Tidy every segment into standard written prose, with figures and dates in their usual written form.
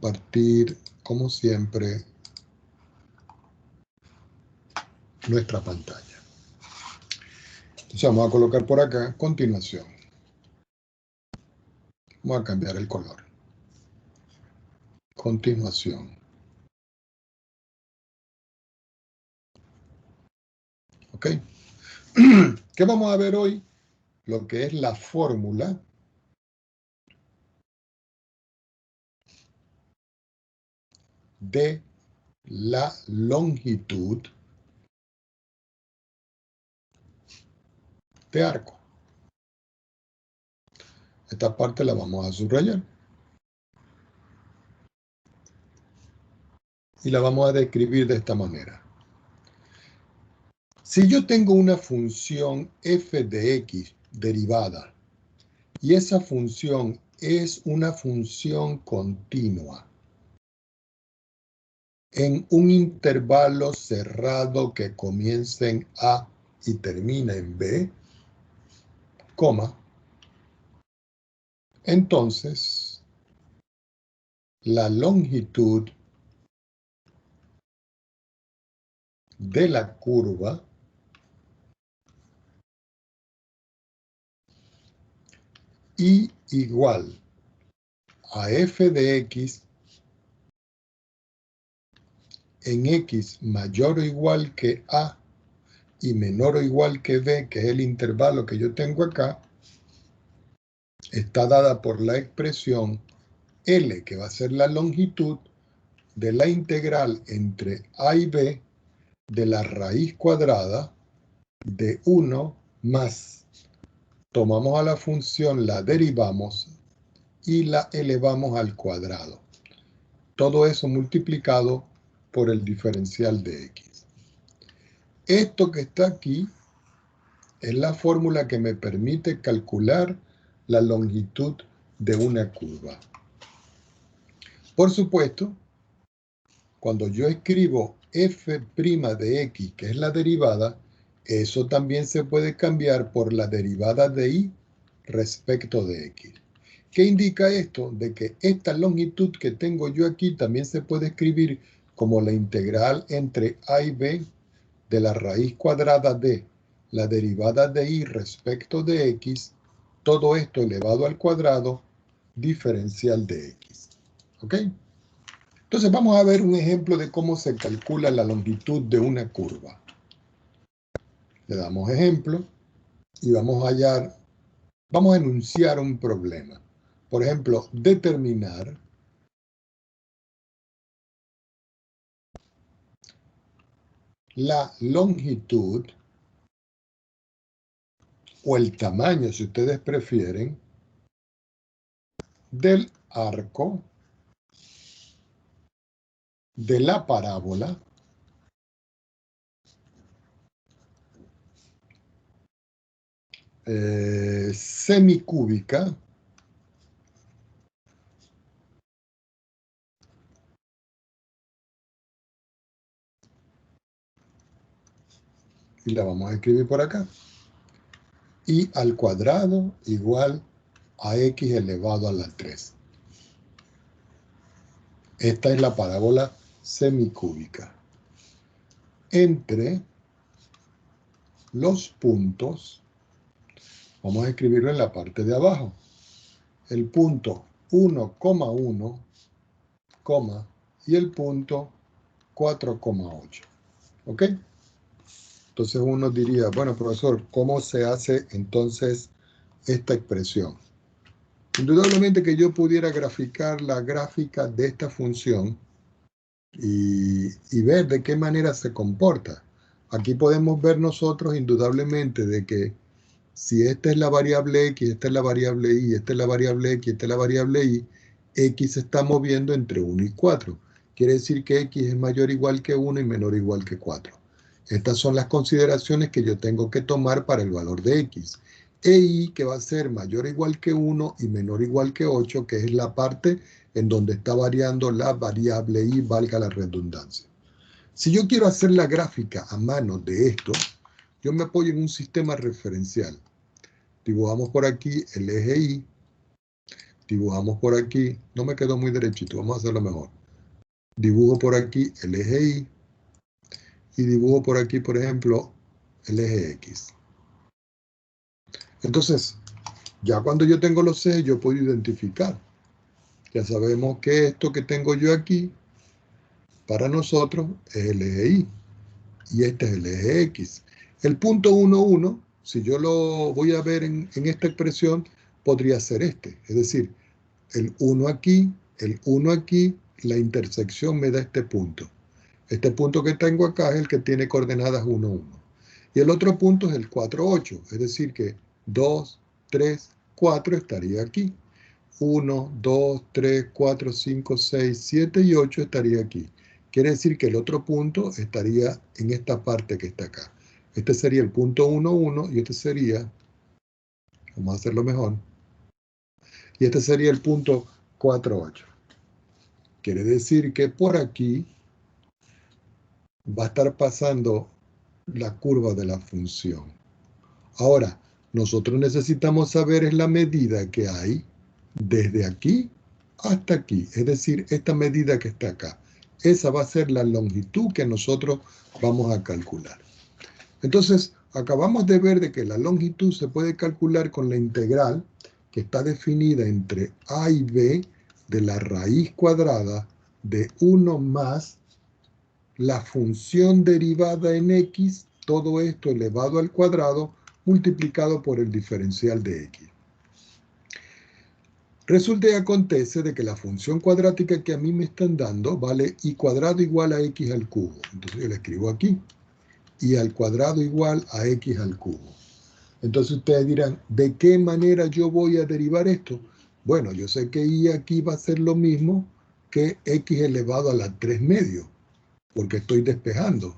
compartir, como siempre, nuestra pantalla. Entonces vamos a colocar por acá, continuación. Vamos a cambiar el color. Continuación. ¿Ok? ¿Qué vamos a ver hoy? Lo que es la fórmula de la longitud de arco. Esta parte la vamos a subrayar. Y la vamos a describir de esta manera. Si yo tengo una función f de x derivada, y esa función es una función continua, en un intervalo cerrado que comienza en A y termina en B, coma, entonces la longitud de la curva y igual a f de x en x mayor o igual que A y menor o igual que B, que es el intervalo que yo tengo acá, está dada por la expresión L, que va a ser la longitud de la integral entre A y B de la raíz cuadrada de 1 más. Tomamos a la función, la derivamos y la elevamos al cuadrado. Todo eso multiplicado por el diferencial de x. Esto que está aquí es la fórmula que me permite calcular la longitud de una curva. Por supuesto, cuando yo escribo f' de x, que es la derivada, eso también se puede cambiar por la derivada de y respecto de x. ¿Qué indica esto? De que esta longitud que tengo yo aquí también se puede escribir como la integral entre a y b de la raíz cuadrada de la derivada de y respecto de x, todo esto elevado al cuadrado, diferencial de x. ¿Ok? Entonces vamos a ver un ejemplo de cómo se calcula la longitud de una curva. Le damos ejemplo y vamos a enunciar un problema. Por ejemplo, determinar la longitud o el tamaño, si ustedes prefieren, del arco de la parábola semicúbica y la vamos a escribir por acá, y al cuadrado igual a x elevado a la 3. Esta es la parábola semicúbica. Entre los puntos, vamos a escribirlo en la parte de abajo, el punto 1,1, y el punto 4,8. ¿Ok? Entonces uno diría, bueno, profesor, ¿cómo se hace entonces esta expresión? Indudablemente que yo pudiera graficar la gráfica de esta función y ver de qué manera se comporta. Aquí podemos ver nosotros indudablemente de que si esta es la variable x, esta es la variable y, esta es la variable x, esta es la variable y, x se está moviendo entre 1 y 4. Quiere decir que x es mayor o igual que 1 y menor o igual que 4. Estas son las consideraciones que yo tengo que tomar para el valor de x. E y, que va a ser mayor o igual que 1 y menor o igual que 8, que es la parte en donde está variando la variable y, valga la redundancia. Si yo quiero hacer la gráfica a mano de esto, yo me apoyo en un sistema referencial. Dibujamos por aquí el eje Y, Dibujamos por aquí, no me quedó muy derechito, vamos a hacerlo mejor. Dibujo por aquí el eje Y y dibujo por aquí, por ejemplo, el eje X. Entonces, ya cuando yo tengo los ejes, yo puedo identificar. Ya sabemos que esto que tengo yo aquí, para nosotros, es el eje Y. Y este es el eje X. El punto 1, 1, si yo lo voy a ver en esta expresión, podría ser este. Es decir, el 1 aquí, la intersección me da este punto. Este punto que tengo acá es el que tiene coordenadas 1, 1. Y el otro punto es el 4, 8. Es decir que 2, 3, 4 estaría aquí. 1, 2, 3, 4, 5, 6, 7 y 8 estaría aquí. Quiere decir que el otro punto estaría en esta parte que está acá. Este sería el punto 1, 1 y este sería, vamos a hacerlo mejor, y este sería el punto 4, 8. Quiere decir que por aquí va a estar pasando la curva de la función. Ahora, nosotros necesitamos saber es la medida que hay desde aquí hasta aquí, es decir, esta medida que está acá. Esa va a ser la longitud que nosotros vamos a calcular. Entonces, acabamos de ver de que la longitud se puede calcular con la integral que está definida entre a y b de la raíz cuadrada de 1 más la función derivada en x, todo esto elevado al cuadrado, multiplicado por el diferencial de x. Resulta y acontece de que la función cuadrática que a mí me están dando vale y cuadrado igual a x al cubo. Entonces yo la escribo aquí. Y al cuadrado igual a x al cubo. Entonces ustedes dirán, ¿de qué manera yo voy a derivar esto? Bueno, yo sé que y aquí va a ser lo mismo que x elevado a la 3 medios, porque estoy despejando.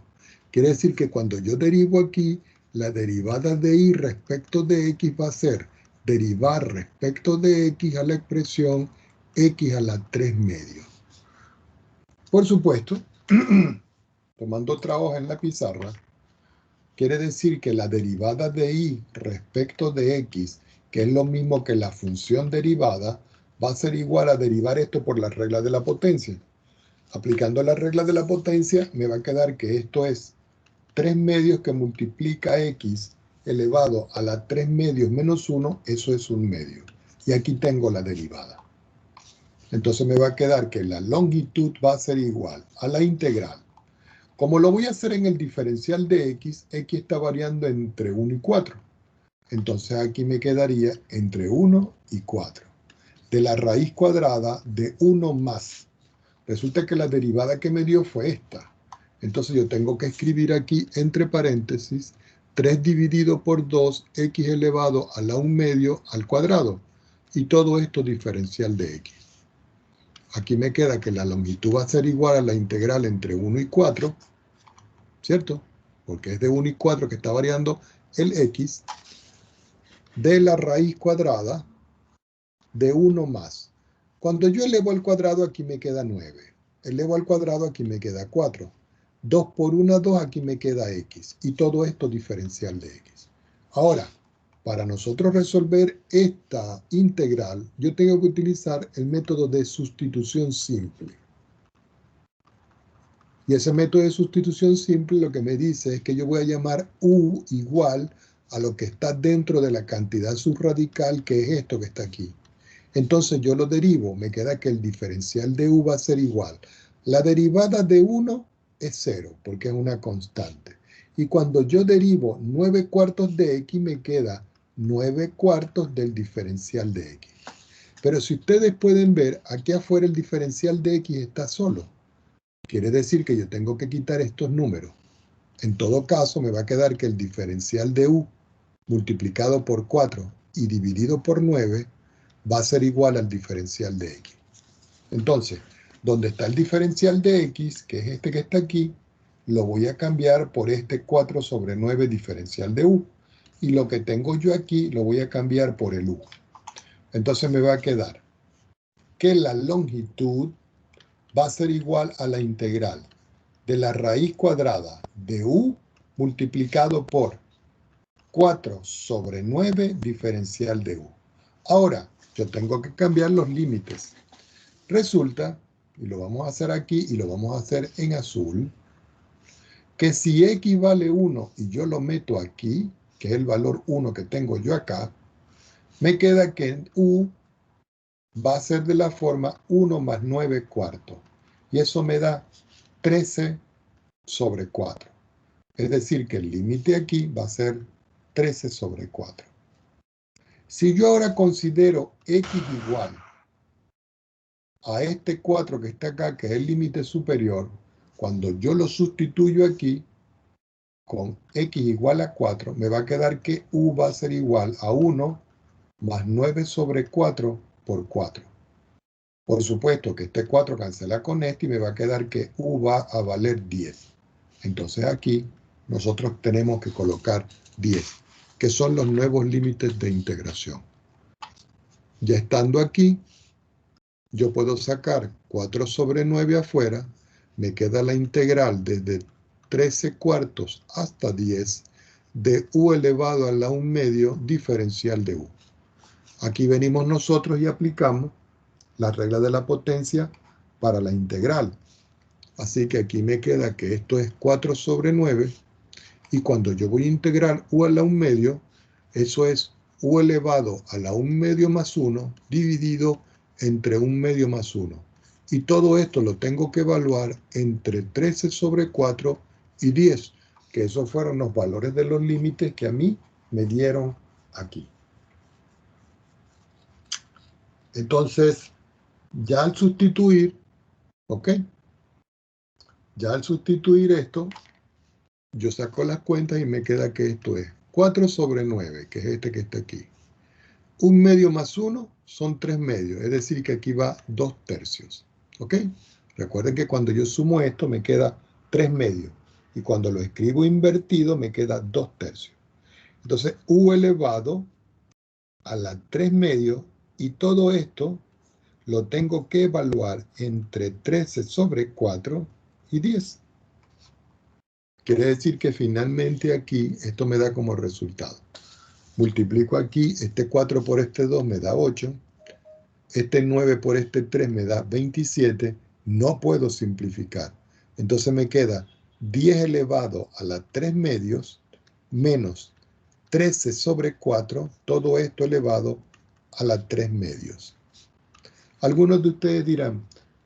Quiere decir que cuando yo derivo aquí, la derivada de y respecto de x va a ser derivar respecto de x a la expresión x a la 3 medios. Por supuesto, tomando otra hoja en la pizarra, quiere decir que la derivada de y respecto de x, que es lo mismo que la función derivada, va a ser igual a derivar esto por la regla de la potencia. Aplicando la regla de la potencia, me va a quedar que esto es 3 medios que multiplica x elevado a la 3 medios menos 1, eso es un medio. Y aquí tengo la derivada. Entonces me va a quedar que la longitud va a ser igual a la integral. Como lo voy a hacer en el diferencial de x, x está variando entre 1 y 4. Entonces aquí me quedaría entre 1 y 4. De la raíz cuadrada de 1 más. Resulta que la derivada que me dio fue esta. Entonces yo tengo que escribir aquí entre paréntesis 3 dividido por 2, x elevado a la 1 medio al cuadrado. Y todo esto diferencial de x. Aquí me queda que la longitud va a ser igual a la integral entre 1 y 4, ¿cierto? Porque es de 1 y 4 que está variando el x, de la raíz cuadrada de 1 más. Cuando yo elevo al cuadrado, aquí me queda 9. Elevo al cuadrado, aquí me queda 4. 2 por 1, 2, aquí me queda x. Y todo esto diferencial de x. Ahora, para nosotros resolver esta integral, yo tengo que utilizar el método de sustitución simple. Y ese método de sustitución simple lo que me dice es que yo voy a llamar u igual a lo que está dentro de la cantidad subradical, que es esto que está aquí. Entonces yo lo derivo, me queda que el diferencial de u va a ser igual. La derivada de 1 es 0, porque es una constante. Y cuando yo derivo 9 cuartos de x, me queda 9 cuartos del diferencial de x. Pero si ustedes pueden ver, aquí afuera el diferencial de x está solo. Quiere decir que yo tengo que quitar estos números. En todo caso, me va a quedar que el diferencial de u multiplicado por 4 y dividido por 9 va a ser igual al diferencial de x. Entonces, donde está el diferencial de x, que es este que está aquí, lo voy a cambiar por este 4 sobre 9 diferencial de u. Y lo que tengo yo aquí lo voy a cambiar por el u. Entonces me va a quedar que la longitud va a ser igual a la integral de la raíz cuadrada de u multiplicado por 4 sobre 9 diferencial de u. Ahora, Yo tengo que cambiar los límites. Resulta, y lo vamos a hacer aquí y lo vamos a hacer en azul, que si x vale 1 y yo lo meto aquí, que es el valor 1 que tengo yo acá, me queda que u va a ser de la forma 1 más 9 cuartos. Y eso me da 13 sobre 4. Es decir, que el límite aquí va a ser 13 sobre 4. Si yo ahora considero x igual a este 4 que está acá, que es el límite superior, cuando yo lo sustituyo aquí con x igual a 4, me va a quedar que u va a ser igual a 1 más 9 sobre 4 por 4. Por supuesto que este 4 cancela con este y me va a quedar que u va a valer 10. Entonces aquí nosotros tenemos que colocar 10, que son los nuevos límites de integración. Ya estando aquí, yo puedo sacar 4 sobre 9 afuera, me queda la integral desde 13 cuartos hasta 10 de u elevado a la 1 medio diferencial de u. Aquí venimos nosotros y aplicamos la regla de la potencia para la integral. Así que aquí me queda que esto es 4 sobre 9 y cuando yo voy a integrar u a la 1 medio, eso es u elevado a la 1 medio más 1 dividido entre 1 medio más 1. Y todo esto lo tengo que evaluar entre 13 sobre 4 y 10, que esos fueron los valores de los límites que a mí me dieron aquí. Entonces, ya al sustituir, ¿ok? Ya al sustituir esto, yo saco las cuentas y me queda que esto es 4 sobre 9, que es este que está aquí. 1 medio más 1 son 3 medios, es decir que aquí va 2 tercios. ¿Ok? Recuerden que cuando yo sumo esto me queda 3 medios. Y cuando lo escribo invertido me queda 2 tercios. Entonces u elevado a la 3 medios y todo esto lo tengo que evaluar entre 13 sobre 4 y 10. Quiere decir que finalmente aquí esto me da como resultado. Multiplico aquí, este 4 por este 2 me da 8. Este 9 por este 3 me da 27. No puedo simplificar. Entonces me queda 10 elevado a la 3 medios menos 13 sobre 4, todo esto elevado a la 3 medios. Algunos de ustedes dirán,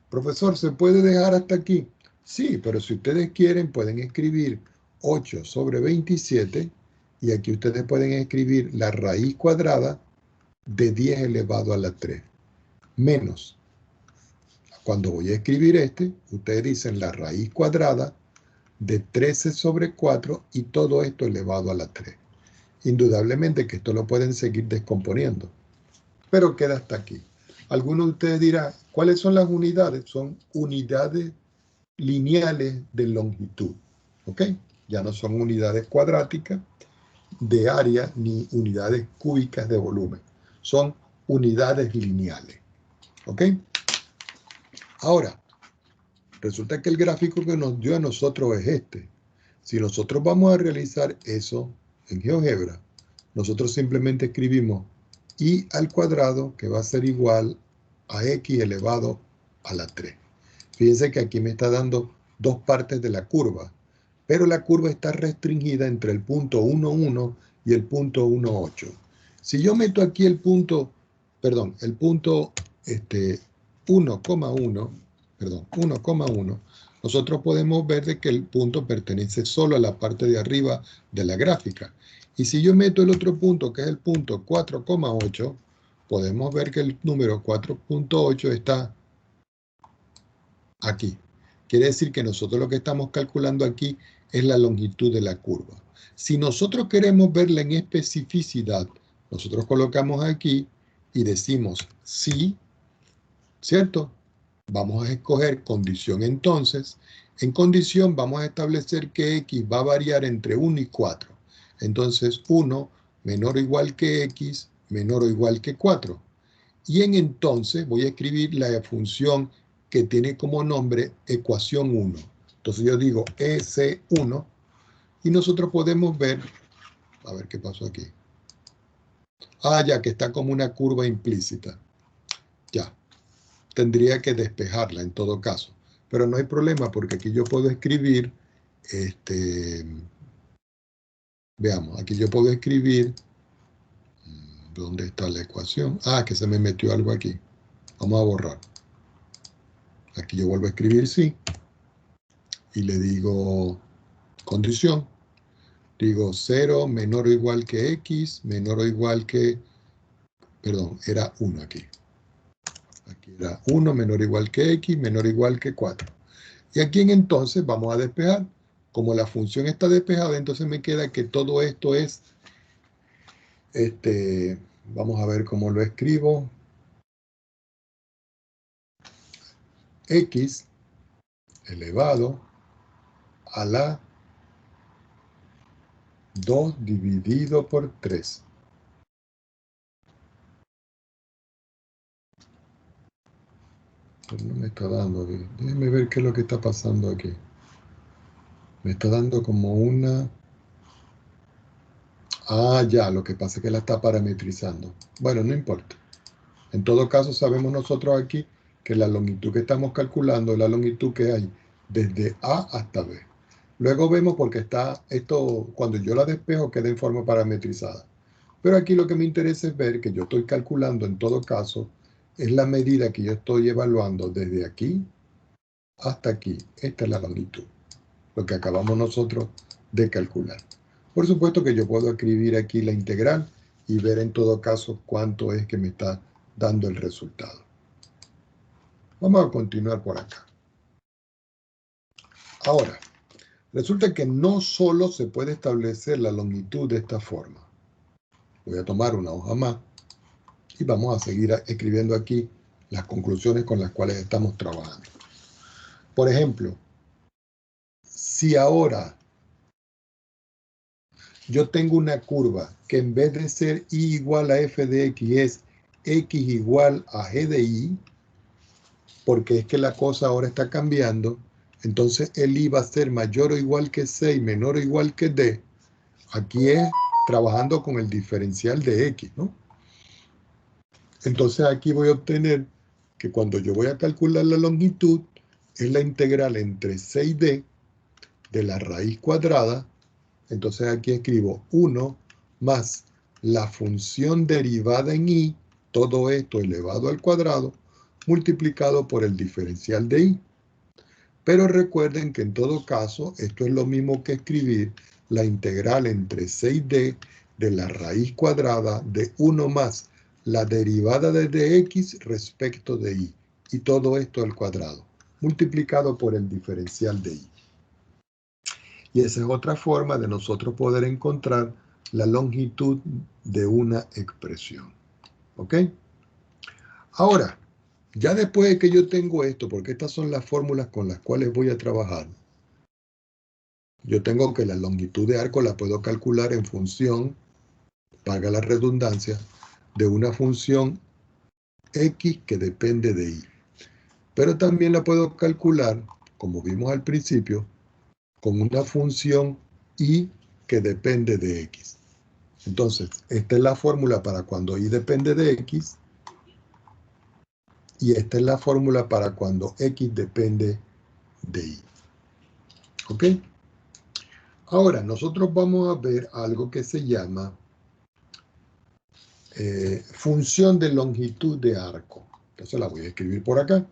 profesor, ¿se puede dejar hasta aquí? Sí, pero si ustedes quieren pueden escribir 8 sobre 27 y aquí ustedes pueden escribir la raíz cuadrada de 10 elevado a la 3. Menos, cuando voy a escribir este, ustedes dicen la raíz cuadrada de 13 sobre 4 y todo esto elevado a la 3. Indudablemente que esto lo pueden seguir descomponiendo, pero queda hasta aquí. Algunos de ustedes dirán, ¿cuáles son las unidades? Son unidades lineales de longitud, ¿ok? Ya no son unidades cuadráticas de área ni unidades cúbicas de volumen. Son unidades lineales, ¿ok? Ahora, resulta que el gráfico que nos dio a nosotros es este. Si nosotros vamos a realizar eso en GeoGebra, nosotros simplemente escribimos y al cuadrado, que va a ser igual a x elevado a la 3. Fíjense que aquí me está dando dos partes de la curva, pero la curva está restringida entre el punto 1,1 y el punto 1,8. Si yo meto aquí el punto 1,1, nosotros podemos ver de que el punto pertenece solo a la parte de arriba de la gráfica. Y si yo meto el otro punto, que es el punto 4,8, podemos ver que el número 4,8 está aquí. Quiere decir que nosotros lo que estamos calculando aquí es la longitud de la curva. Si nosotros queremos verla en especificidad, nosotros colocamos aquí y decimos sí, ¿cierto? Vamos a escoger condición entonces. En condición vamos a establecer que x va a variar entre 1 y 4. Entonces 1 menor o igual que x menor o igual que 4. Y en entonces voy a escribir la función que tiene como nombre ecuación 1. Entonces yo digo EC1 y nosotros podemos ver, a ver qué pasó aquí. Ah, ya que está como una curva implícita. Ya. Tendría que despejarla en todo caso. Pero no hay problema porque aquí yo puedo escribir, veamos, aquí yo puedo escribir, ¿dónde está la ecuación? Ah, que se me metió algo aquí. Vamos a borrar. Aquí yo vuelvo a escribir sí. Y le digo condición. Digo 0 menor o igual que x, menor o igual que, perdón, era 1 aquí. Aquí era 1 menor o igual que x, menor o igual que 4. Y aquí entonces vamos a despejar. Como la función está despejada, entonces me queda que todo esto es, vamos a ver cómo lo escribo. X elevado a la 2 dividido por 3. Pero no me está dando. Déjenme ver qué es lo que está pasando aquí. Me está dando como una... Ah, ya, lo que pasa es que la está parametrizando. Bueno, no importa. En todo caso, sabemos nosotros aquí que la longitud que estamos calculando es la longitud que hay desde A hasta B. Luego vemos porque está esto, cuando yo la despejo, queda en forma parametrizada. Pero aquí lo que me interesa es ver que yo estoy calculando en todo caso, es la medida que yo estoy evaluando desde aquí hasta aquí. Esta es la longitud, lo que acabamos nosotros de calcular. Por supuesto que yo puedo escribir aquí la integral y ver en todo caso cuánto es que me está dando el resultado. Vamos a continuar por acá. Ahora, resulta que no solo se puede establecer la longitud de esta forma. Voy a tomar una hoja más y vamos a seguir escribiendo aquí las conclusiones con las cuales estamos trabajando. Por ejemplo, si ahora yo tengo una curva que en vez de ser y igual a f de x es x igual a g de y, porque es que la cosa ahora está cambiando, entonces el y va a ser mayor o igual que c y menor o igual que d. Aquí es trabajando con el diferencial de x, ¿no? Entonces aquí voy a obtener que cuando yo voy a calcular la longitud, es la integral entre c y d de la raíz cuadrada. Entonces aquí escribo 1 más la función derivada en y, todo esto elevado al cuadrado, multiplicado por el diferencial de y. Pero recuerden que en todo caso, esto es lo mismo que escribir la integral entre c y d de la raíz cuadrada de 1 más la derivada de dx respecto de y. Y todo esto al cuadrado, multiplicado por el diferencial de y. Y esa es otra forma de nosotros poder encontrar la longitud de una expresión. ¿Ok? Ahora, ya después de que yo tengo esto, porque estas son las fórmulas con las cuales voy a trabajar, yo tengo que la longitud de arco la puedo calcular en función, valga la redundancia, de una función x que depende de y. Pero también la puedo calcular, como vimos al principio, con una función y que depende de x. Entonces, esta es la fórmula para cuando y depende de x y esta es la fórmula para cuando x depende de y. ¿Ok? Ahora, nosotros vamos a ver algo que se llama función de longitud de arco. Entonces la voy a escribir por acá.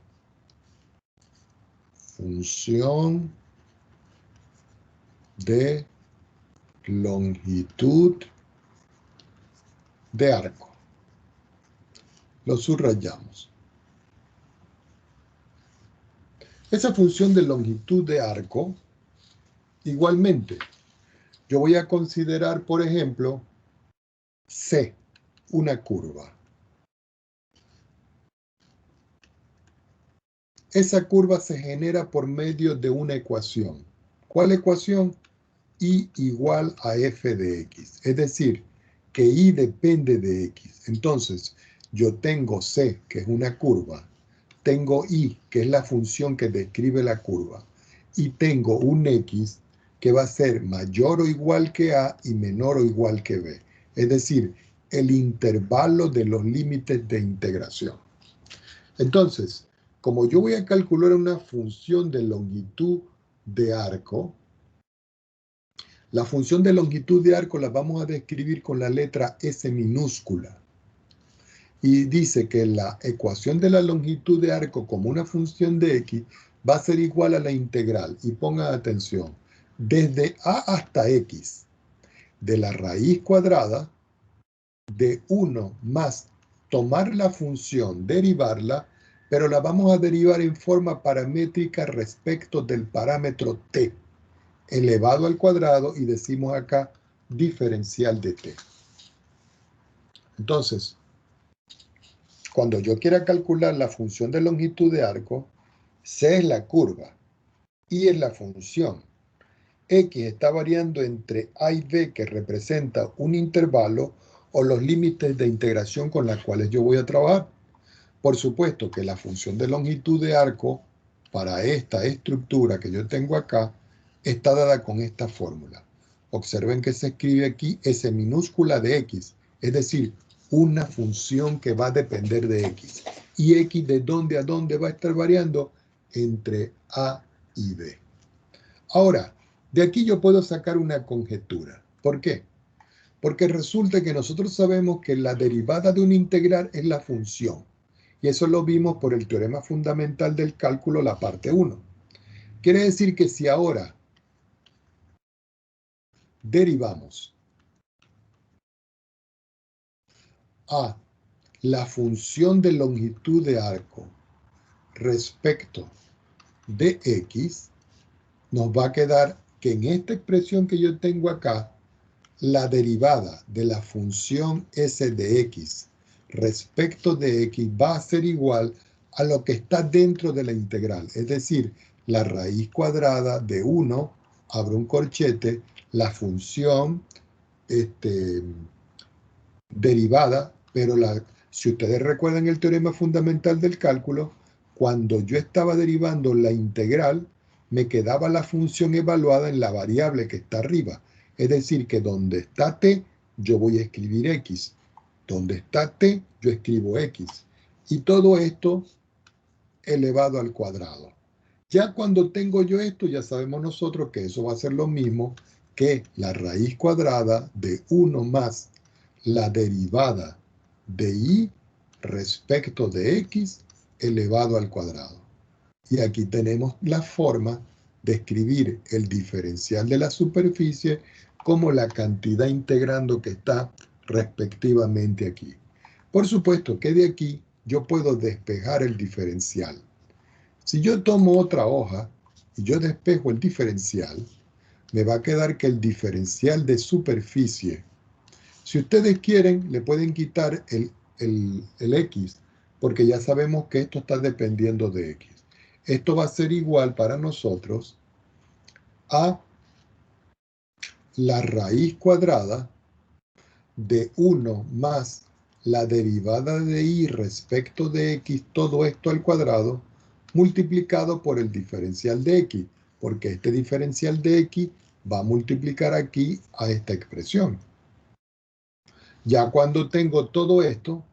Función de longitud de arco. Lo subrayamos. Esa función de longitud de arco, igualmente, yo voy a considerar, por ejemplo, C, una curva. Esa curva se genera por medio de una ecuación. ¿Cuál ecuación? Y igual a f de x. Es decir, que y depende de x. Entonces, yo tengo c, que es una curva. Tengo y, que es la función que describe la curva. Y tengo un x que va a ser mayor o igual que a y menor o igual que b. Es decir, el intervalo de los límites de integración. Entonces, como yo voy a calcular una función de longitud de arco, la función de longitud de arco la vamos a describir con la letra S minúscula. Y dice que la ecuación de la longitud de arco como una función de x va a ser igual a la integral. Y pongan atención, desde a hasta x, de la raíz cuadrada de 1 más tomar la función, derivarla, pero la vamos a derivar en forma paramétrica respecto del parámetro t, elevado al cuadrado, y decimos acá diferencial de t. Entonces, cuando yo quiera calcular la función de longitud de arco, c es la curva, y es la función. X está variando entre a y b, que representa un intervalo, o los límites de integración con los cuales yo voy a trabajar. Por supuesto que la función de longitud de arco para esta estructura que yo tengo acá está dada con esta fórmula. Observen que se escribe aquí S minúscula de x, es decir, una función que va a depender de x. ¿Y x de dónde a dónde va a estar variando? Entre a y b. Ahora, de aquí yo puedo sacar una conjetura. ¿Por qué? Porque resulta que nosotros sabemos que la derivada de un integral es la función. Y eso lo vimos por el teorema fundamental del cálculo, la parte 1. Quiere decir que si ahora derivamos a la función de longitud de arco respecto de x, nos va a quedar que en esta expresión que yo tengo acá, la derivada de la función s de x respecto de x va a ser igual a lo que está dentro de la integral, es decir, la raíz cuadrada de 1, abro un corchete, la función derivada, pero si ustedes recuerdan el teorema fundamental del cálculo, cuando yo estaba derivando la integral, me quedaba la función evaluada en la variable que está arriba. Es decir, que donde está t, yo voy a escribir x. Donde está t, yo escribo x. Y todo esto elevado al cuadrado. Ya cuando tengo yo esto, ya sabemos nosotros que eso va a ser lo mismo que la raíz cuadrada de 1 más la derivada de y respecto de x elevado al cuadrado. Y aquí tenemos la forma de escribir el diferencial de la superficie como la cantidad integrando que está respectivamente aquí. Por supuesto que de aquí yo puedo despejar el diferencial. Si yo tomo otra hoja y yo despejo el diferencial, me va a quedar que el diferencial de superficie, si ustedes quieren, le pueden quitar el x, porque ya sabemos que esto está dependiendo de x. Esto va a ser igual para nosotros a la raíz cuadrada de 1 más la derivada de y respecto de x, todo esto al cuadrado, multiplicado por el diferencial de x, porque este diferencial de x va a multiplicar aquí a esta expresión. Ya cuando tengo todo esto,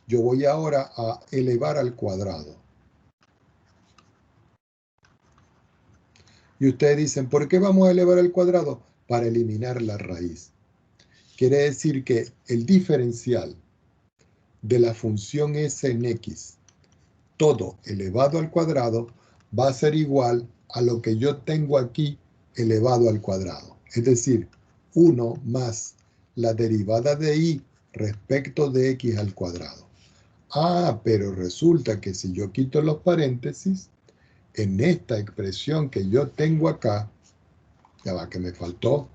yo voy ahora a elevar al cuadrado. Y ustedes dicen, ¿por qué vamos a elevar al cuadrado? Para eliminar la raíz. Quiere decir que el diferencial de la función s en x, todo elevado al cuadrado, va a ser igual a lo que yo tengo aquí elevado al cuadrado. Es decir, 1 más la derivada de y respecto de x al cuadrado. Ah, pero resulta que si yo quito los paréntesis, en esta expresión que yo tengo acá, ya va que me faltó,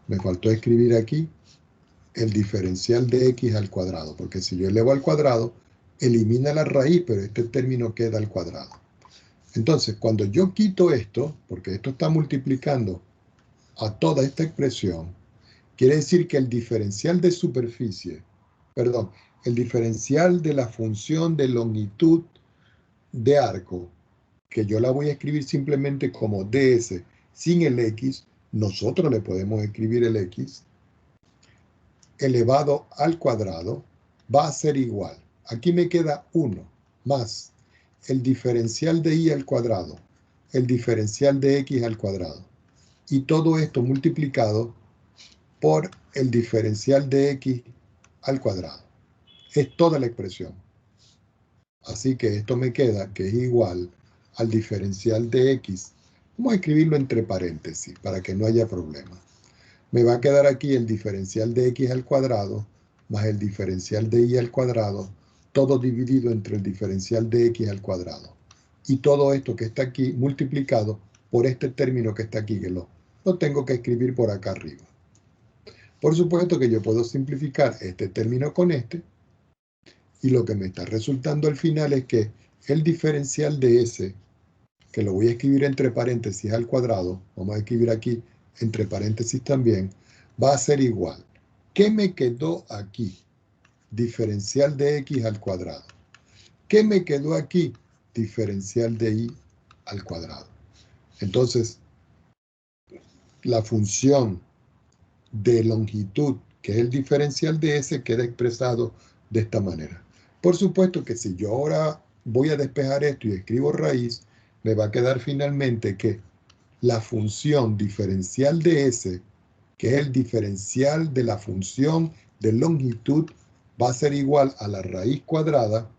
me faltó escribir aquí el diferencial de x al cuadrado, porque si yo elevo al cuadrado, elimina la raíz, pero este término queda al cuadrado. Entonces, cuando yo quito esto, porque esto está multiplicando a toda esta expresión, quiere decir que el diferencial de superficie, perdón, el diferencial de la función de longitud de arco, que yo la voy a escribir simplemente como ds sin el x, nosotros le podemos escribir el x elevado al cuadrado va a ser igual. Aquí me queda 1 más el diferencial de y al cuadrado, el diferencial de x al cuadrado. Y todo esto multiplicado por el diferencial de x al cuadrado. Es toda la expresión. Así que esto me queda que es igual al diferencial de x. Vamos a escribirlo entre paréntesis para que no haya problema. Me va a quedar aquí el diferencial de x al cuadrado más el diferencial de y al cuadrado, todo dividido entre el diferencial de x al cuadrado. Y todo esto que está aquí multiplicado por este término que está aquí, que lo tengo que escribir por acá arriba. Por supuesto que yo puedo simplificar este término con este, y lo que me está resultando al final es que el diferencial de s, que lo voy a escribir entre paréntesis al cuadrado, vamos a escribir aquí entre paréntesis también, va a ser igual. ¿Qué me quedó aquí? Diferencial de x al cuadrado. ¿Qué me quedó aquí? Diferencial de y al cuadrado. Entonces, la función de longitud, que es el diferencial de s, queda expresado de esta manera. Por supuesto que si yo ahora voy a despejar esto y escribo raíz, me va a quedar finalmente que la función diferencial de s, que es el diferencial de la función de longitud, va a ser igual a la raíz cuadrada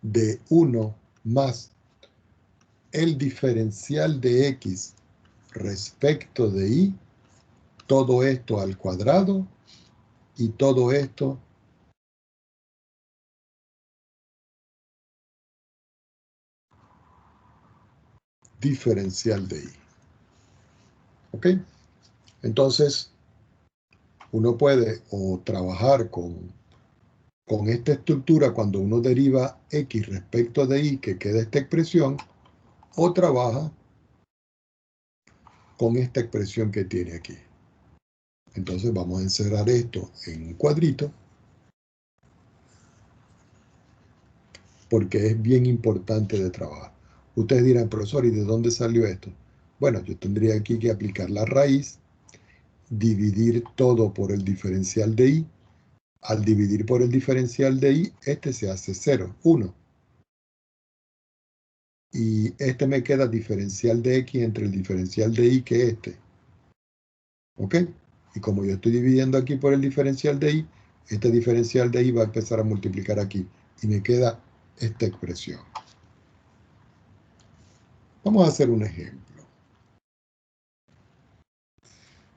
de 1 más el diferencial de x respecto de y, todo esto al cuadrado, y todo esto diferencial de y. ¿Ok? Entonces, uno puede o trabajar con esta estructura cuando uno deriva x respecto de y, que queda esta expresión, o trabaja con esta expresión que tiene aquí. Entonces vamos a encerrar esto en un cuadrito, porque es bien importante de trabajar. Ustedes dirán, profesor, ¿y de dónde salió esto? Bueno, yo tendría aquí que aplicar la raíz, dividir todo por el diferencial de y. Al dividir por el diferencial de y, este se hace 0, 1. Y este me queda diferencial de x entre el diferencial de y, que es este. ¿Ok? Y como yo estoy dividiendo aquí por el diferencial de y, este diferencial de y va a empezar a multiplicar aquí. Y me queda esta expresión. Vamos a hacer un ejemplo.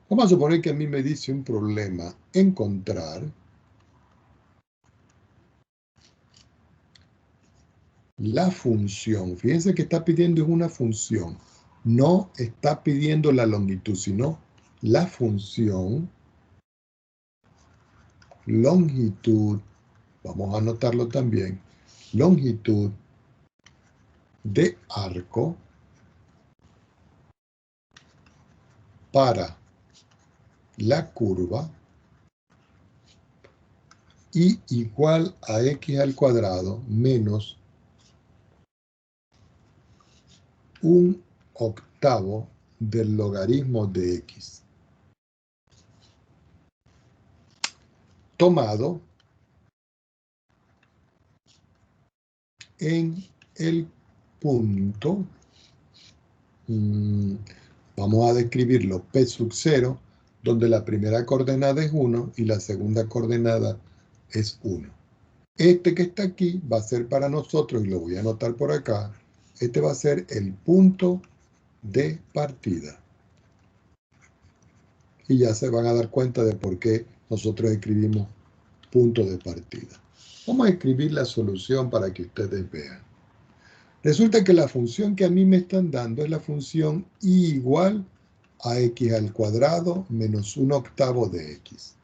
Vamos a suponer que a mí me dice un problema encontrar la función. Fíjense que está pidiendo una función. No está pidiendo la longitud, sino la función longitud. Vamos a anotarlo también. Longitud de arco para la curva y igual a x al cuadrado menos 1/8 del logaritmo de x. Tomado en el punto, vamos a describirlo, p sub 0, donde la primera coordenada es 1 y la segunda coordenada es 1. Este que está aquí va a ser para nosotros, y lo voy a anotar por acá, este va a ser el punto de partida. Y ya se van a dar cuenta de por qué nosotros escribimos punto de partida. Vamos a escribir la solución para que ustedes vean. Resulta que la función que a mí me están dando es la función y igual a x al cuadrado menos 1/8 de x.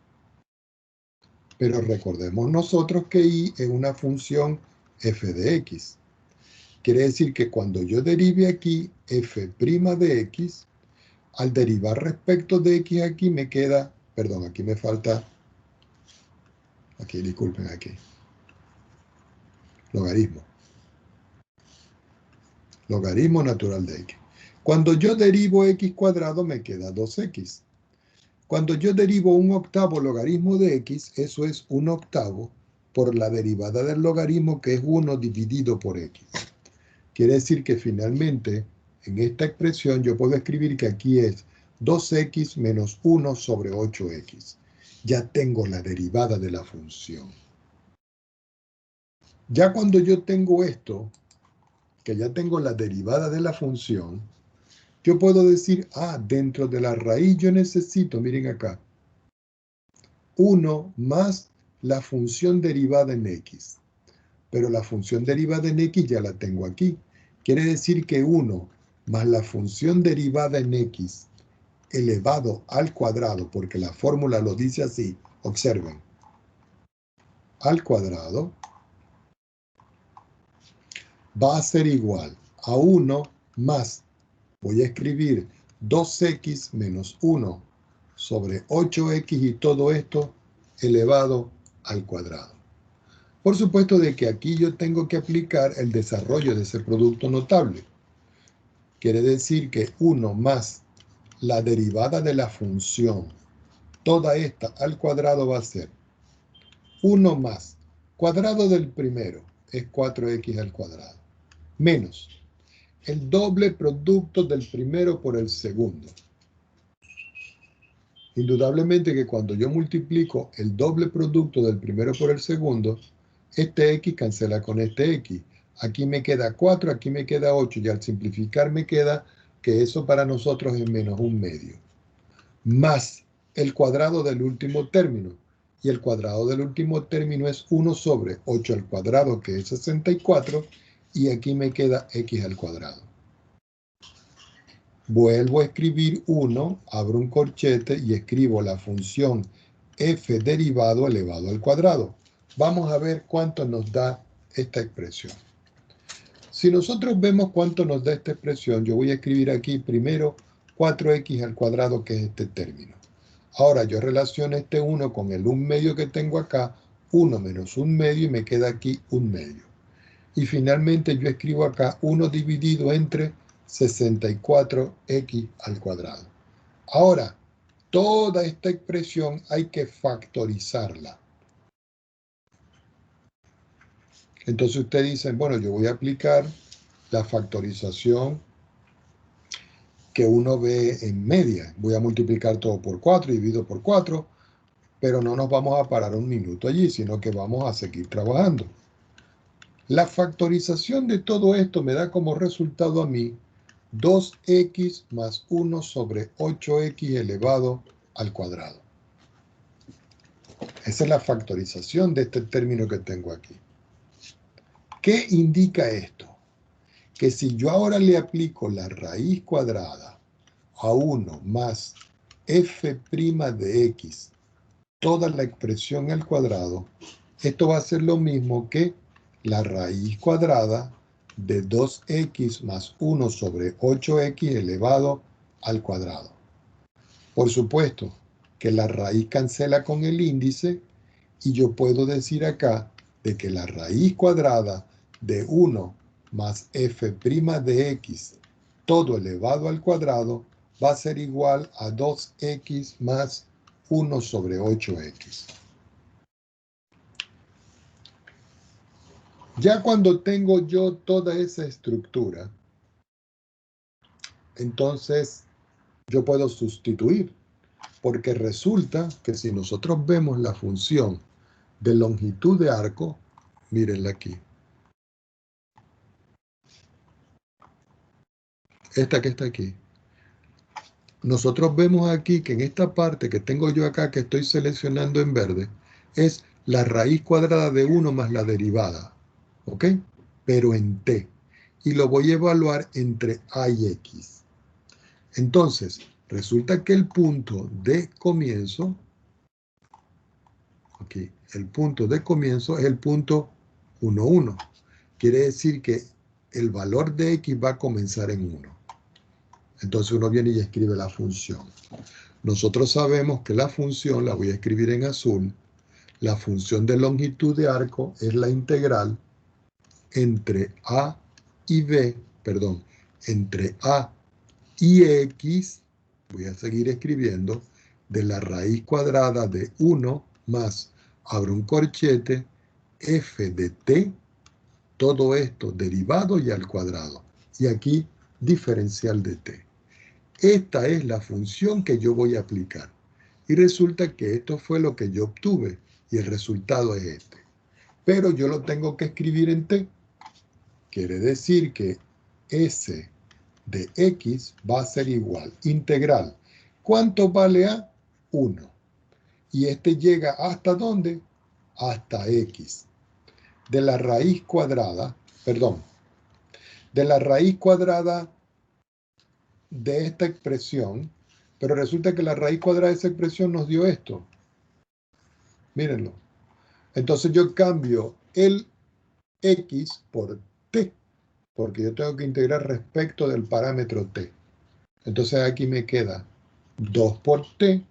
Pero recordemos nosotros que y es una función f de x. Quiere decir que cuando yo derive aquí f' de x, al derivar respecto de x aquí me queda, perdón, aquí me falta, aquí disculpen, aquí, logaritmo. Logaritmo natural de x. Cuando yo derivo x cuadrado me queda 2x. Cuando yo derivo 1/8 logaritmo de x, eso es 1/8 por la derivada del logaritmo, que es 1 dividido por x. Quiere decir que finalmente, en esta expresión, yo puedo escribir que aquí es 2x menos 1 sobre 8x. Ya tengo la derivada de la función. Ya cuando yo tengo esto, que ya tengo la derivada de la función, yo puedo decir, dentro de la raíz yo necesito, miren acá, 1 más la función derivada en x. Pero la función derivada en x ya la tengo aquí. Quiere decir que 1 más la función derivada en x elevado al cuadrado, porque la fórmula lo dice así, observen, al cuadrado, va a ser igual a 1 más, voy a escribir 2x menos 1 sobre 8x y todo esto elevado al cuadrado. Por supuesto de que aquí yo tengo que aplicar el desarrollo de ese producto notable. Quiere decir que 1 más la derivada de la función, toda esta al cuadrado va a ser 1 más cuadrado del primero, es 4x al cuadrado, menos el doble producto del primero por el segundo. Indudablemente que cuando yo multiplico el doble producto del primero por el segundo, este x cancela con este x. Aquí me queda 4, aquí me queda 8, y al simplificar me queda que eso para nosotros es menos 1/2. Más el cuadrado del último término. Y el cuadrado del último término es 1 sobre 8 al cuadrado, que es 64, y aquí me queda x al cuadrado. Vuelvo a escribir 1, abro un corchete y escribo la función f derivado elevado al cuadrado. Vamos a ver cuánto nos da esta expresión. Si nosotros vemos cuánto nos da esta expresión, yo voy a escribir aquí primero 4x al cuadrado, que es este término. Ahora yo relaciono este 1 con el 1/2 que tengo acá, 1 menos 1/2, y me queda aquí 1/2. Y finalmente yo escribo acá 1 dividido entre 64x al cuadrado. Ahora, toda esta expresión hay que factorizarla. Entonces ustedes dicen, bueno, yo voy a aplicar la factorización que uno ve en media. Voy a multiplicar todo por 4, divido por 4, pero no nos vamos a parar un minuto allí, sino que vamos a seguir trabajando. La factorización de todo esto me da como resultado a mí 2x más 1 sobre 8x elevado al cuadrado. Esa es la factorización de este término que tengo aquí. ¿Qué indica esto? Que si yo ahora le aplico la raíz cuadrada a 1 más f' de x, toda la expresión al cuadrado, esto va a ser lo mismo que la raíz cuadrada de 2x más 1 sobre 8x elevado al cuadrado. Por supuesto que la raíz cancela con el índice, y yo puedo decir acá de que la raíz cuadrada de 1 más f' de x, todo elevado al cuadrado, va a ser igual a 2x más 1 sobre 8x. Ya cuando tengo yo toda esa estructura, entonces yo puedo sustituir, porque resulta que si nosotros vemos la función de longitud de arco, mírenla aquí. Esta que está aquí. Nosotros vemos aquí que en esta parte que tengo yo acá, que estoy seleccionando en verde, es la raíz cuadrada de 1 más la derivada, ¿ok? Pero en t. Y lo voy a evaluar entre a y x. Entonces, resulta que el punto de comienzo, aquí, el punto de comienzo es el punto 1, 1. Quiere decir que el valor de x va a comenzar en 1. Entonces uno viene y escribe la función. Nosotros sabemos que la función, la voy a escribir en azul, la función de longitud de arco es la integral entre a y b, perdón, entre a Y x, voy a seguir escribiendo, de la raíz cuadrada de 1 más, abro un corchete, f de t, todo esto derivado y al cuadrado. Y aquí diferencial de t. Esta es la función que yo voy a aplicar. Y resulta que esto fue lo que yo obtuve. Y el resultado es este. Pero yo lo tengo que escribir en t. Quiere decir que s de x va a ser igual. Integral. ¿Cuánto vale a? 1. Y este llega ¿hasta dónde? Hasta x. De la raíz cuadrada, perdón, de la raíz cuadrada de esta expresión, pero resulta que la raíz cuadrada de esa expresión nos dio esto. Mírenlo. Entonces yo cambio el x por t, porque yo tengo que integrar respecto del parámetro t. Entonces aquí me queda 2 por t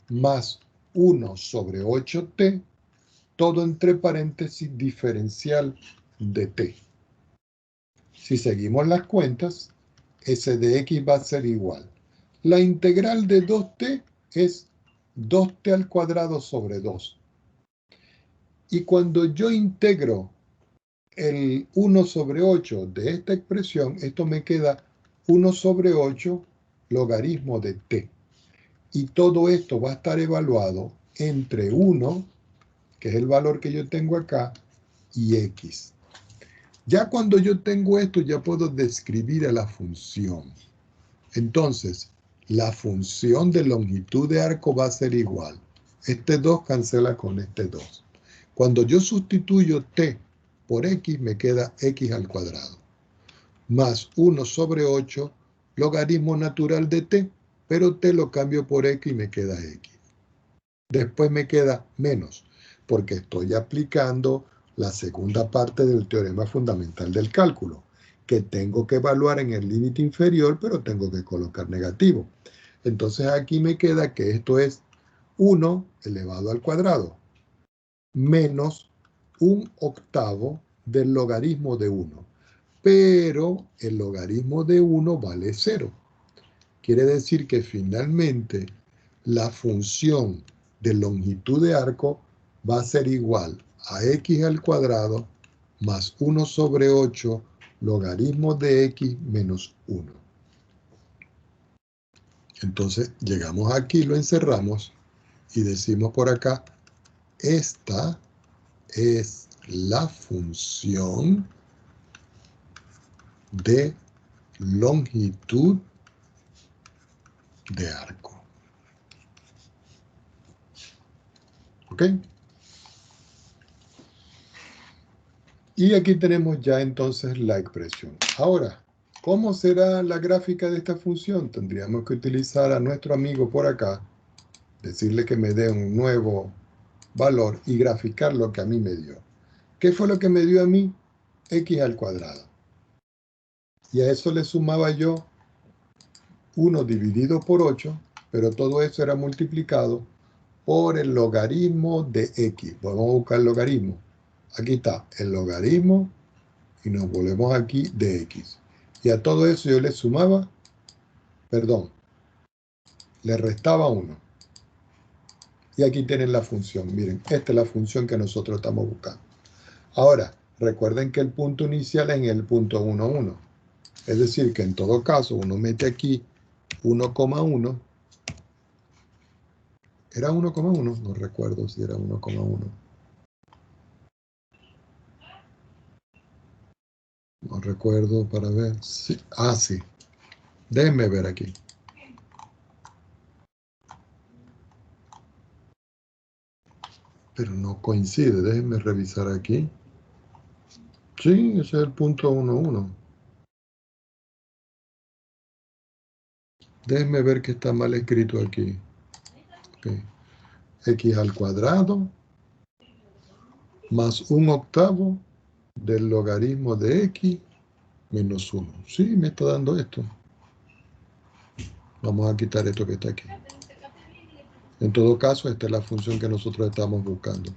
más 1 sobre 8t, todo entre paréntesis diferencial de t. Si seguimos las cuentas, s de x va a ser igual. La integral de 2t es 2t al cuadrado sobre 2. Y cuando yo integro el 1 sobre 8 de esta expresión, esto me queda 1 sobre 8 logaritmo de t. Y todo esto va a estar evaluado entre 1, que es el valor que yo tengo acá, y x. Ya cuando yo tengo esto, ya puedo describir a la función. Entonces, la función de longitud de arco va a ser igual. Este 2 cancela con este 2. Cuando yo sustituyo t por x, me queda x al cuadrado. Más 1 sobre 8, logaritmo natural de t, pero t lo cambio por x y me queda x. Después me queda menos, porque estoy aplicando la segunda parte del teorema fundamental del cálculo, que tengo que evaluar en el límite inferior, pero tengo que colocar negativo. Entonces aquí me queda que esto es 1 elevado al cuadrado, menos 1/8 del logaritmo de 1. Pero el logaritmo de 1 vale 0. Quiere decir que finalmente la función de longitud de arco va a ser igual a x al cuadrado más 1 sobre 8 logaritmo de x menos 1. Entonces llegamos aquí, lo encerramos y decimos por acá, esta es la función de longitud de arco. ¿Ok? Y aquí tenemos ya entonces la expresión. Ahora, ¿cómo será la gráfica de esta función? Tendríamos que utilizar a nuestro amigo por acá, decirle que me dé un nuevo valor y graficar lo que a mí me dio. ¿Qué fue lo que me dio a mí? X al cuadrado. Y a eso le sumaba yo 1 dividido por 8, pero todo eso era multiplicado por el logaritmo de x. Vamos a buscar el logaritmo. Aquí está el logaritmo y nos volvemos aquí de x. Y a todo eso yo le sumaba, le restaba 1. Y aquí tienen la función. Miren, esta es la función que nosotros estamos buscando. Ahora, recuerden que el punto inicial es en el punto 1, 1. Es decir, que en todo caso uno mete aquí 1,1. ¿Era 1,1? No recuerdo si era 1,1. No recuerdo para ver. Sí. Ah, sí. Déjenme ver aquí. Pero no coincide. Déjenme revisar aquí. Sí, ese es el punto 1, 1. Déjenme ver que está mal escrito aquí. Okay. X al cuadrado más 1/8 del logaritmo de x menos 1. Sí, me está dando esto. Vamos a quitar esto que está aquí. En todo caso, esta es la función que nosotros estamos buscando.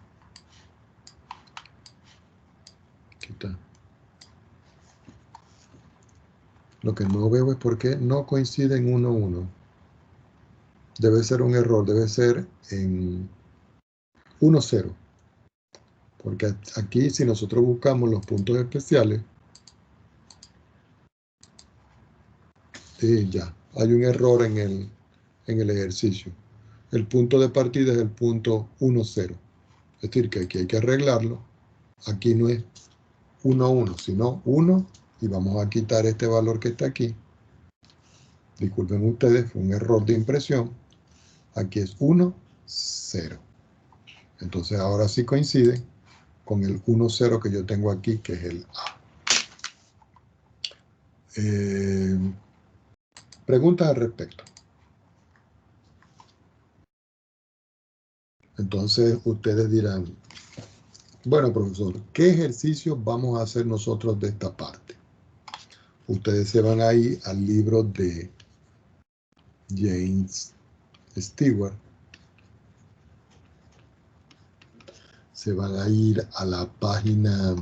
Aquí está. Lo que no veo es por qué no coinciden 1, 1. Debe ser un error, debe ser en 1, 0. Porque aquí si nosotros buscamos los puntos especiales, ya, hay un error en el ejercicio. El punto de partida es el punto 1, 0. Es decir, que aquí hay que arreglarlo. Aquí no es 1, 1, sino 1, y vamos a quitar este valor que está aquí. Disculpen ustedes, fue un error de impresión. Aquí es 1, 0. Entonces ahora sí coincide con el 1, 0 que yo tengo aquí, que es el A. Preguntas al respecto. Entonces ustedes dirán, bueno, profesor, ¿qué ejercicios vamos a hacer nosotros de esta parte? Ustedes se van ahí al libro de James Stewart. Se van a ir a la página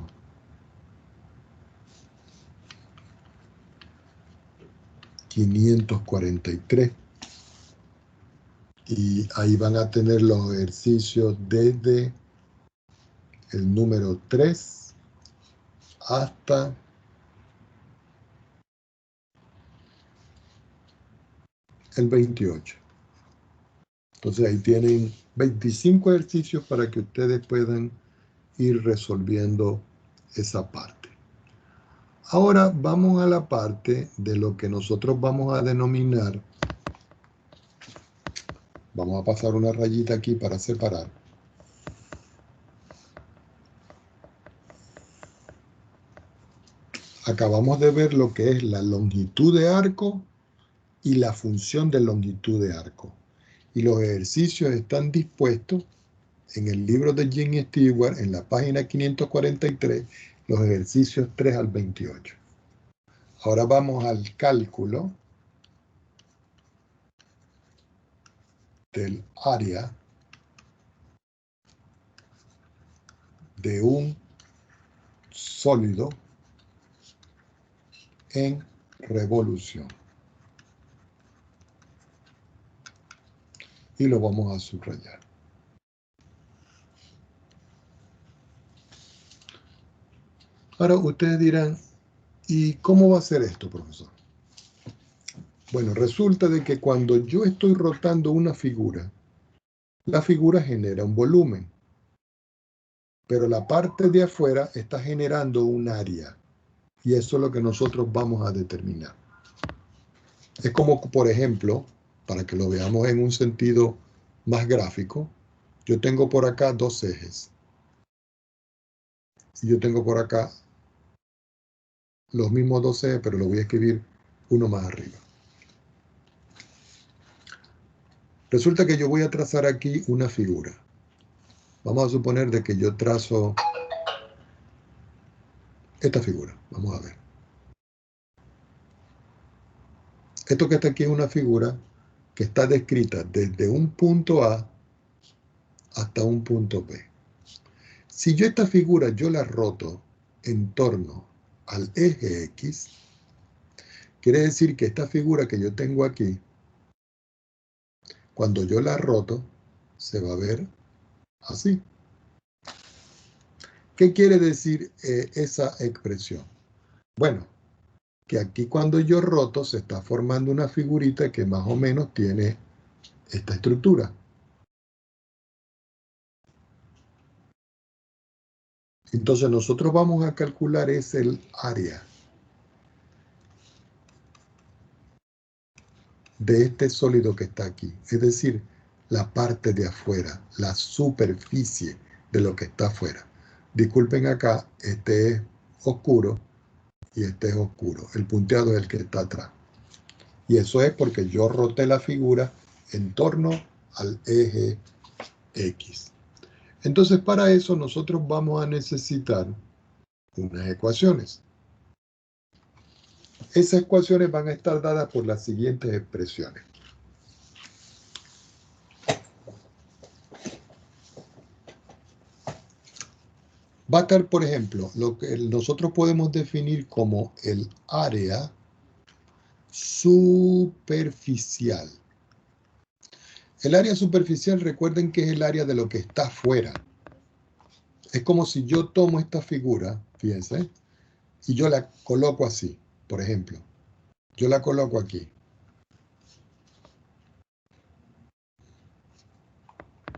543 y ahí van a tener los ejercicios desde el número 3 hasta el 28. Entonces ahí tienen 25 ejercicios para que ustedes puedan ir resolviendo esa parte. Ahora vamos a la parte de lo que nosotros vamos a denominar, vamos a pasar una rayita aquí para separar. Acabamos de ver lo que es la longitud de arco y la función de longitud de arco. Y los ejercicios están dispuestos en el libro de James Stewart, en la página 543, los ejercicios 3 al 28. Ahora vamos al cálculo del área de un sólido en revolución. Y lo vamos a subrayar. Ahora ustedes dirán, ¿y cómo va a ser esto, profesor? Bueno, resulta de que cuando yo estoy rotando una figura, la figura genera un volumen, pero la parte de afuera está generando un área, y eso es lo que nosotros vamos a determinar. Es como, por ejemplo, para que lo veamos en un sentido más gráfico, yo tengo por acá dos ejes, y yo tengo por acá los mismos dos ejes, pero lo voy a escribir uno más arriba. Resulta que yo voy a trazar aquí una figura. Vamos a suponer de que yo trazo esta figura. Vamos a ver. Esto que está aquí es una figura que está descrita desde un punto A hasta un punto B. Si yo esta figura yo la roto en torno al eje X, quiere decir que esta figura que yo tengo aquí, cuando yo la roto, se va a ver así. ¿Qué quiere decir esa expresión? Bueno, que aquí cuando yo roto se está formando una figurita que más o menos tiene esta estructura. Entonces nosotros vamos a calcular es el área de este sólido que está aquí, es decir, la parte de afuera, la superficie de lo que está afuera. Disculpen acá, este es oscuro y este es oscuro. El punteado es el que está atrás. Y eso es porque yo roté la figura en torno al eje X. Entonces, para eso nosotros vamos a necesitar unas ecuaciones. Esas ecuaciones van a estar dadas por las siguientes expresiones. Va a estar, por ejemplo, lo que nosotros podemos definir como el área superficial. El área superficial, recuerden que es el área de lo que está afuera. Es como si yo tomo esta figura, fíjense, y yo la coloco así, por ejemplo. Yo la coloco aquí.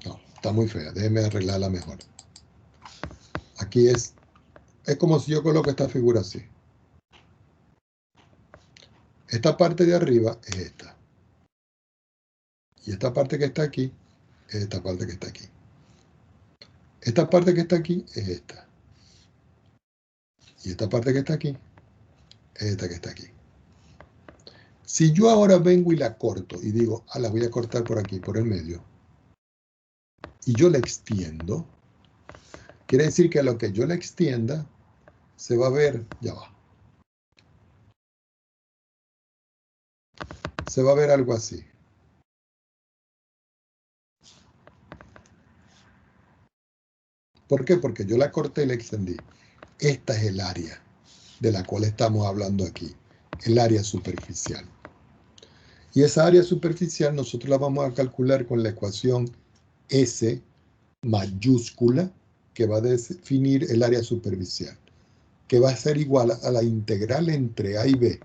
No, está muy fea, déjenme arreglarla mejor. Aquí es como si yo coloco esta figura así. Esta parte de arriba es esta. Y esta parte que está aquí es esta parte que está aquí. Esta parte que está aquí es esta. Y esta parte que está aquí es esta que está aquí. Si yo ahora vengo y la corto y digo, la voy a cortar por aquí, por el medio, y yo la extiendo, quiere decir que a lo que yo la extienda, se va a ver, ya va. Se va a ver algo así. ¿Por qué? Porque yo la corté y la extendí. Esta es el área de la cual estamos hablando aquí, el área superficial. Y esa área superficial nosotros la vamos a calcular con la ecuación S mayúscula, que va a definir el área superficial, que va a ser igual a la integral entre A y B,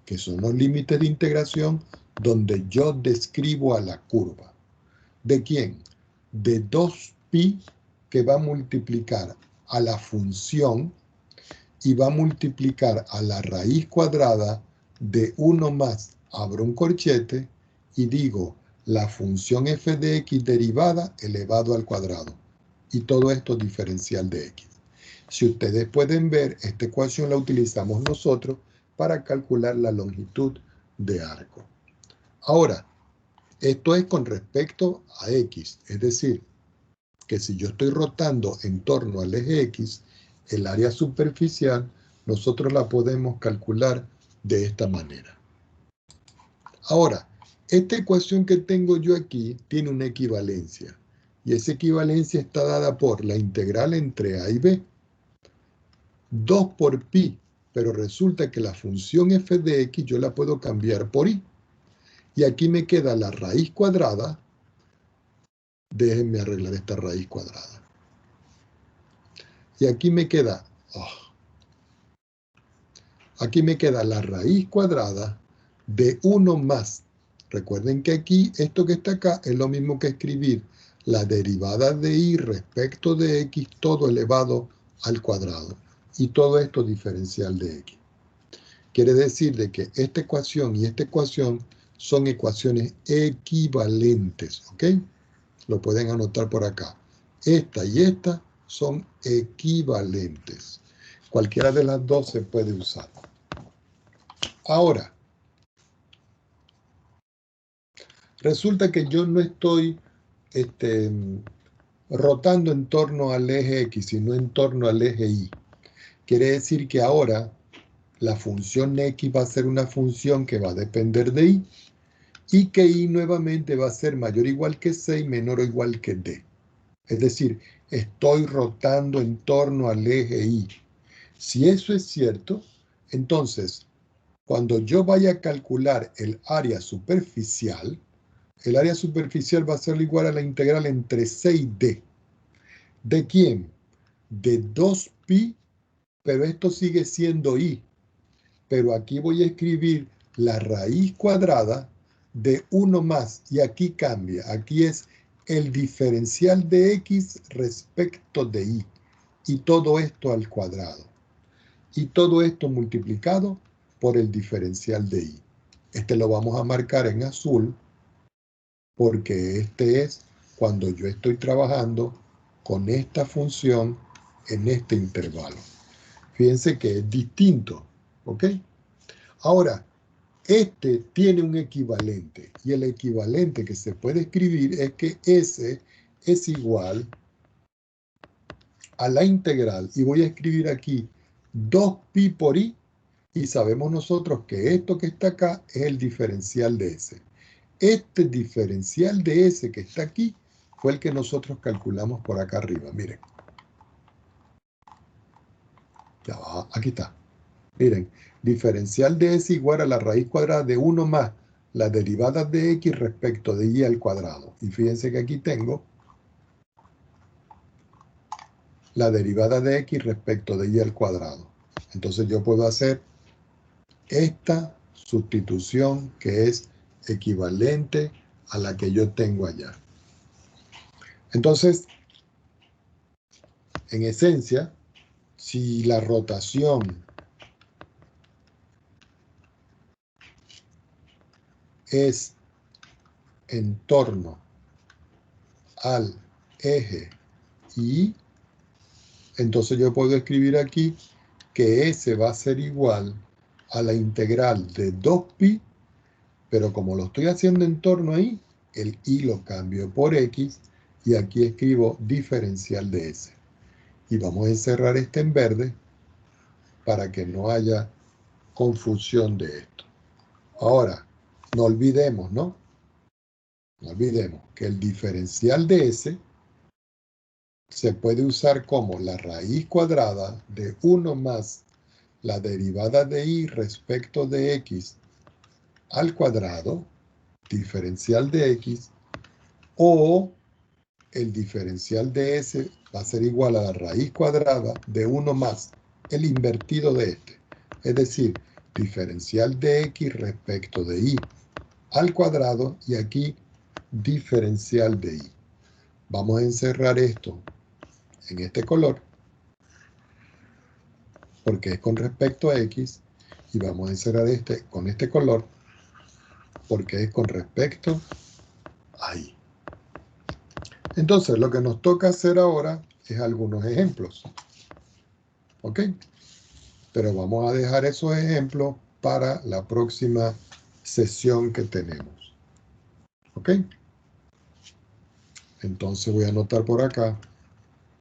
que son los límites de integración donde yo describo a la curva. ¿De quién? De 2pi, que va a multiplicar a la función y va a multiplicar a la raíz cuadrada de 1 más, abro un corchete y digo la función f de x derivada elevado al cuadrado. Y todo esto diferencial de x. Si ustedes pueden ver, esta ecuación la utilizamos nosotros para calcular la longitud de arco. Ahora, esto es con respecto a x, es decir, que si yo estoy rotando en torno al eje x, el área superficial, nosotros la podemos calcular de esta manera. Ahora, esta ecuación que tengo yo aquí tiene una equivalencia. Y esa equivalencia está dada por la integral entre a y b. 2 por pi, pero resulta que la función f de x yo la puedo cambiar por i. Y aquí me queda la raíz cuadrada. Déjenme arreglar esta raíz cuadrada. Y aquí me queda... aquí me queda la raíz cuadrada de 1 más. Recuerden que aquí, esto que está acá, es lo mismo que escribir la derivada de y respecto de x, todo elevado al cuadrado. Y todo esto diferencial de x. Quiere decir de que esta ecuación y esta ecuación son ecuaciones equivalentes, ¿ok? Lo pueden anotar por acá. Esta y esta son equivalentes. Cualquiera de las dos se puede usar. Ahora, resulta que yo no estoy rotando en torno al eje X, sino en torno al eje Y. Quiere decir que ahora la función X va a ser una función que va a depender de Y, y que Y nuevamente va a ser mayor o igual que C y menor o igual que D. Es decir, estoy rotando en torno al eje Y. Si eso es cierto, entonces, cuando yo vaya a calcular el área superficial, el área superficial va a ser igual a la integral entre C y D. ¿De quién? De 2pi, pero esto sigue siendo I. Pero aquí voy a escribir la raíz cuadrada de 1 más, y aquí cambia. Aquí es el diferencial de x respecto de y. Y todo esto al cuadrado. Y todo esto multiplicado por el diferencial de y. Este lo vamos a marcar en azul, porque este es cuando yo estoy trabajando con esta función en este intervalo. Fíjense que es distinto, ¿ok? Ahora, este tiene un equivalente, y el equivalente que se puede escribir es que S es igual a la integral, y voy a escribir aquí 2pi por i, y sabemos nosotros que esto que está acá es el diferencial de S. Este diferencial de S que está aquí fue el que nosotros calculamos por acá arriba. Miren. Ya va, aquí está. Miren, diferencial de s igual a la raíz cuadrada de 1 más la derivada de x respecto de y al cuadrado. Y fíjense que aquí tengo la derivada de x respecto de y al cuadrado. Entonces yo puedo hacer esta sustitución que es equivalente a la que yo tengo allá. Entonces, en esencia, si la rotación es en torno al eje Y, entonces yo puedo escribir aquí que S va a ser igual a la integral de 2pi, pero como lo estoy haciendo en torno ahí, el Y lo cambio por X y aquí escribo diferencial de S. Y vamos a encerrar este en verde para que no haya confusión de esto. Ahora, no olvidemos, ¿no? No olvidemos que el diferencial de S se puede usar como la raíz cuadrada de 1 más la derivada de y respecto de x al cuadrado, diferencial de x, o el diferencial de s va a ser igual a la raíz cuadrada de 1 más el invertido de este. Es decir, diferencial de x respecto de y al cuadrado y aquí diferencial de y. Vamos a encerrar esto en este color porque es con respecto a x y vamos a encerrar este con este color porque es con respecto a y. Entonces lo que nos toca hacer ahora es algunos ejemplos. ¿Ok? Pero vamos a dejar esos ejemplos para la próxima sesión que tenemos. ¿Ok? Entonces voy a anotar por acá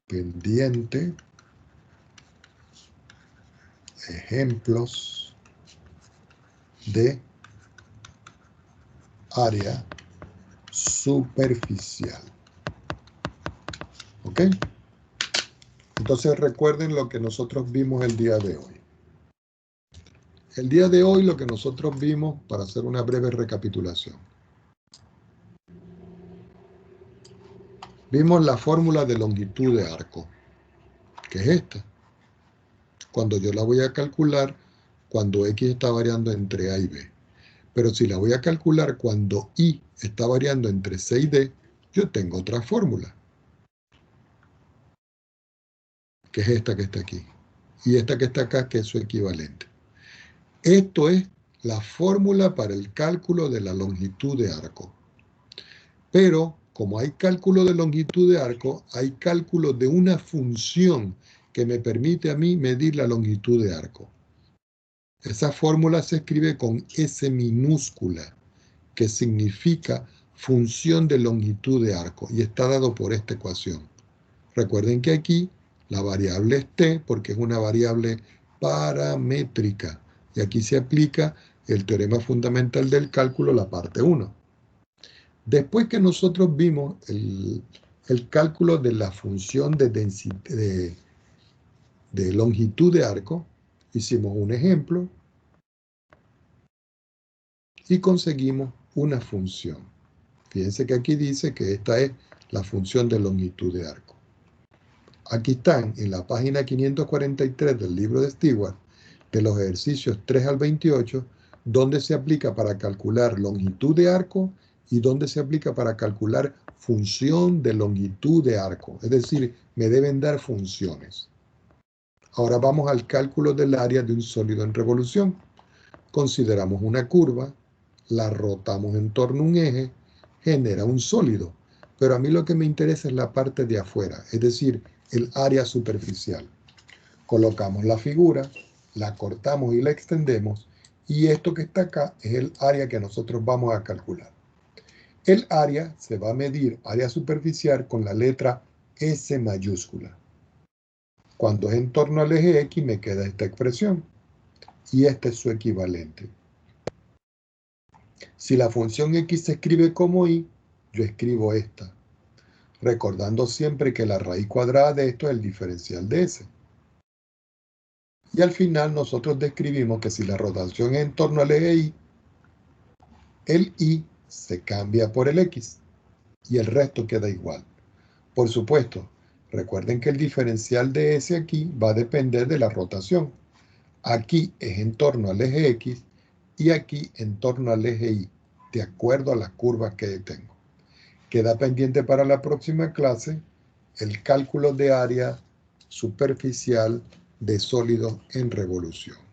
pendiente ejemplos de área superficial. ¿Ok? Entonces recuerden lo que nosotros vimos el día de hoy. El día de hoy lo que nosotros vimos, para hacer una breve recapitulación. Vimos la fórmula de longitud de arco, que es esta. Cuando yo la voy a calcular, cuando x está variando entre a y b. Pero si la voy a calcular cuando y está variando entre c y d, yo tengo otra fórmula, que es esta que está aquí. Y esta que está acá, que es su equivalente. Esto es la fórmula para el cálculo de la longitud de arco. Pero, como hay cálculo de longitud de arco, hay cálculo de una función que me permite a mí medir la longitud de arco. Esa fórmula se escribe con S minúscula, que significa función de longitud de arco, y está dado por esta ecuación. Recuerden que aquí la variable es t, porque es una variable paramétrica, y aquí se aplica el teorema fundamental del cálculo, la parte 1. Después que nosotros vimos el cálculo de la función de longitud de arco, hicimos un ejemplo y conseguimos una función. Fíjense que aquí dice que esta es la función de longitud de arco. Aquí están en la página 543 del libro de Stewart, de los ejercicios 3 al 28, donde se aplica para calcular longitud de arco y donde se aplica para calcular función de longitud de arco. Es decir, me deben dar funciones. Ahora vamos al cálculo del área de un sólido en revolución. Consideramos una curva, la rotamos en torno a un eje, genera un sólido. Pero a mí lo que me interesa es la parte de afuera, es decir, el área superficial. Colocamos la figura, la cortamos y la extendemos, y esto que está acá es el área que nosotros vamos a calcular. El área se va a medir, área superficial, con la letra S mayúscula. Cuando es en torno al eje X me queda esta expresión, y este es su equivalente. Si la función x se escribe como y, yo escribo esta, recordando siempre que la raíz cuadrada de esto es el diferencial de s. Y al final nosotros describimos que si la rotación es en torno al eje Y, el Y se cambia por el X y el resto queda igual. Por supuesto, recuerden que el diferencial de S aquí va a depender de la rotación. Aquí es en torno al eje X y aquí en torno al eje Y, de acuerdo a las curvas que tengo. Queda pendiente para la próxima clase el cálculo de área superficial de sólidos en revolución.